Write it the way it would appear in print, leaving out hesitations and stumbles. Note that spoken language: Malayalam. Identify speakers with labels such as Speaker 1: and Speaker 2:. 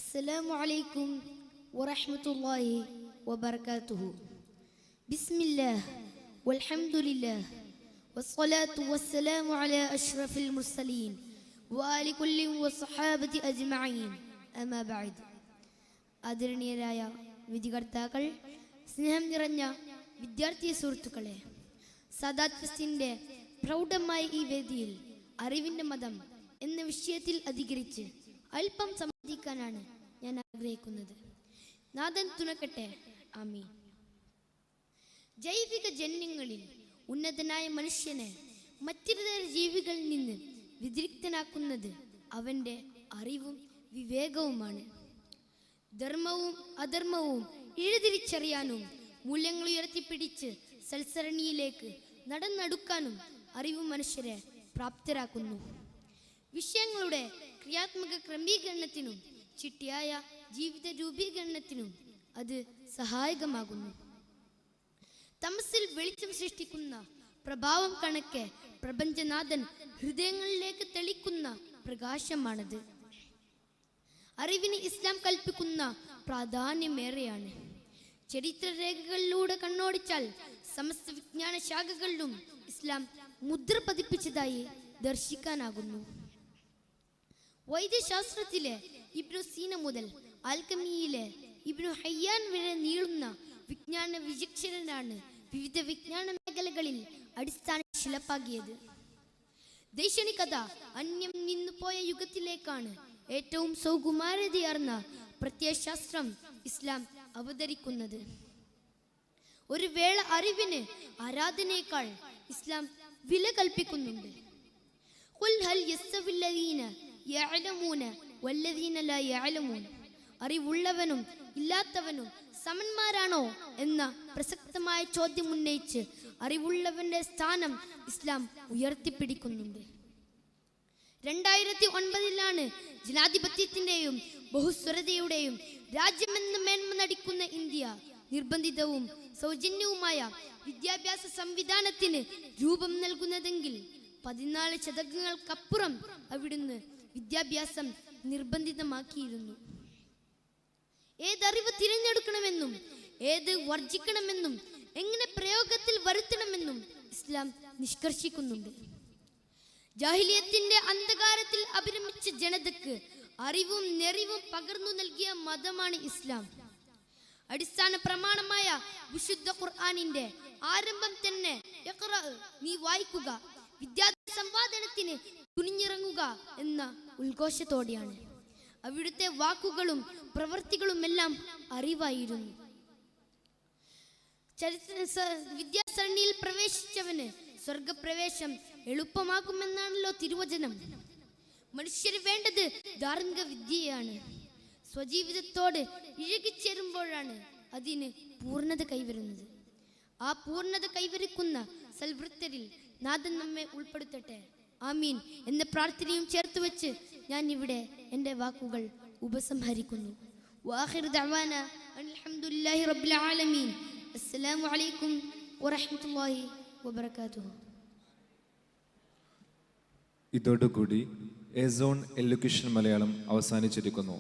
Speaker 1: السلام عليكم ورحمة الله وبركاته. بسم الله والحمد لله والصلاة والسلام على أشرف المرسلين وآل كل والصحابة أجمعين. أما بعد. ആദരണീയരായ വിധികർത്താക്കൾ, സ്നേഹം നിറഞ്ഞ വിദ്യാർത്ഥി സുഹൃത്തുക്കളെ, സദാത്ത് ഫെസ്റ്റിന്റെ പ്രൗഢമായ ഈ വേദിയിൽ അറിവിന്റെ മതം എന്ന വിഷയത്തിൽ അധികരിച്ച് അല്പം സംവദിക്കാനാണ് ഞാൻ ആഗ്രഹിക്കുന്നത്. നാഥൻ തുണക്കട്ടെ. ആമീൻ. ജൈവിക ജന്യങ്ങളിൽ ഉന്നതനായ മനുഷ്യനെ മറ്റിതര ജീവികളിൽ നിന്ന് വ്യതിരിക്തനാക്കുന്നത് അവന്റെ അറിവും വിവേകവുമാണ്. ധർമ്മവും അധർമ്മവും ഇഴതിരിച്ചറിയാനും മൂല്യങ്ങൾ ഉയർത്തിപ്പിടിച്ച് സൽസരണിയിലേക്ക് നടന്നെടുക്കാനും അറിവ് മനുഷ്യരെ പ്രാപ്തരാക്കുന്നു. വിഷയങ്ങളുടെ ക്രിയാത്മക ക്രമീകരണത്തിനും ചിട്ടയായ ജീവിത രൂപീകരണത്തിനും അത് സഹായകമാകുന്നു. തമസിൽ വെളിച്ചം സൃഷ്ടിക്കുന്ന പ്രഭാവം കണക്കെ പ്രപഞ്ചനാഥൻ ഹൃദയങ്ങളിലേക്ക് തെളിക്കുന്ന പ്രകാശമാണത്. അറിവിന് ഇസ്ലാം കൽപ്പിക്കുന്ന പ്രാധാന്യമേറെയാണ്. ചരിത്രരേഖകളിലൂടെ കണ്ണോടിച്ചാൽ സമസ്ത വിജ്ഞാന ശാഖകളിലും ഇസ്ലാം മുദ്ര പതിപ്പിച്ചതായി ദർശിക്കാനാകുന്നു. വൈദ്യശാസ്ത്രത്തിലെ ഇബ്നു സീന മുതൽ ആൽക്കമിയിലെ ഇബ്നു ഹയ്യാൻ വരെ നീളുന്ന വിജ്ഞാന വിചക്ഷണനാണ് വിവിധ വിജ്ഞാന മേഖലകളിൽ അടിസ്ഥാന ശിലപ്പാകിയത്. ദൈക്ഷണികത അന്യം നിന്നുപോയ യുഗത്തിലേക്കാണ് ഏറ്റവും സൗകുമാര്യതയാർന്ന പ്രത്യയശാസ്ത്രം ഇസ്ലാം അവതരിക്കുന്നത്. ഒരു വേള അറിവിന് ആരാധനയേക്കാൾ ഇസ്ലാം വില കൽപ്പിക്കുന്നുണ്ട്. ഖുൽ ഹൽ യസ്തവില്ലദീന യഅലമൂന വല്ലദീന ലാ യഅലമൂൻ. അറിവുള്ളവനും ഇല്ലാത്തവനും സമന്മാരാണോ എന്ന പ്രസക്തമായ ചോദ്യം ഉന്നയിച്ച് അറിവുള്ളവന്റെ സ്ഥാനം ഇസ്ലാം ഉയർത്തിപ്പിടിക്കുന്നുണ്ട്. 2009 ജനാധിപത്യത്തിന്റെയും ബഹുസ്വരതയുടെയും രാജ്യമെന്ന് മേന്മ നടിക്കുന്ന ഇന്ത്യ നിർബന്ധിതവും സൗജന്യവുമായ വിദ്യാഭ്യാസ സംവിധാനത്തിന് രൂപം നൽകുന്നതെങ്കിൽ 14 ശതകങ്ങൾക്കപ്പുറം അവിടുന്ന് വിദ്യാഭ്യാസം നിർബന്ധിതമാക്കിയിരുന്നു. ഏതറിവ് തിരഞ്ഞെടുക്കണമെന്നും ഏത് വർജിക്കണമെന്നും എങ്ങനെ പ്രയോഗത്തിൽ വരുത്തണമെന്നും ഇസ്ലാം നിഷ്കർഷിക്കുന്നുണ്ട്. ജാഹിലിയത്തിന്റെ അന്ധകാരത്തിൽ അഭിരമിച്ച ജനതയ്ക്ക് അറിവും നെറിവും പകർന്നു നൽകിയ മതമാണ് ഇസ്ലാം. അടിസ്ഥാന പ്രമാണമായ വിശുദ്ധ ഖുർആനിന്റെ ആരംഭം തന്നെ ഇഖ്റ, നീ വായിക്കുക, വിദ്യാർത്ഥി സംവാദനത്തിന് തുനിഞ്ഞിറങ്ങുക എന്ന ഉദ്ഘോഷത്തോടെയാണ്. അവിടുത്തെ വാക്കുകളും പ്രവൃത്തികളുമെല്ലാം അറിവായിരുന്നു. വിദ്യാസരണിയിൽ പ്രവേശിച്ചവന് സ്വർഗപ്രവേശം എളുപ്പമാക്കുമെന്നാണല്ലോ തിരുവചനം. മനുഷ്യന് വേണ്ടത് ധാർമ്മിക വിദ്യയാണ്. സ്വജീവിതത്തോട് ഇഴകിച്ചേരുമ്പോഴാണ് അതിന് പൂർണ്ണത കൈവരുന്നത്. ആ പൂർണ്ണത കൈവരിക്കുന്ന സൽവൃത്തരിൽ നാഥൻ നമ്മെ ഉൾപ്പെടുത്തട്ടെ. ആമീൻ എന്ന പ്രാർത്ഥനയും ചേർത്ത് വെച്ച് ഞാൻ ഇവിടെ എൻ്റെ വാക്കുകൾ ഉപസംഹരിക്കുന്നു. വആഖിറു ദഅവാന അൽഹംദുലില്ലാഹി റബ്ബിൽ ആലമീൻ. അസ്സലാമു അലൈക്കും വറഹ്മത്തുള്ളാഹി വബറകാതുഹു.
Speaker 2: ഇതോടുകൂടി എ സോൺ എഡ്യൂക്കേഷൻ മലയാളം അവസാനിച്ചിരിക്കുന്നു.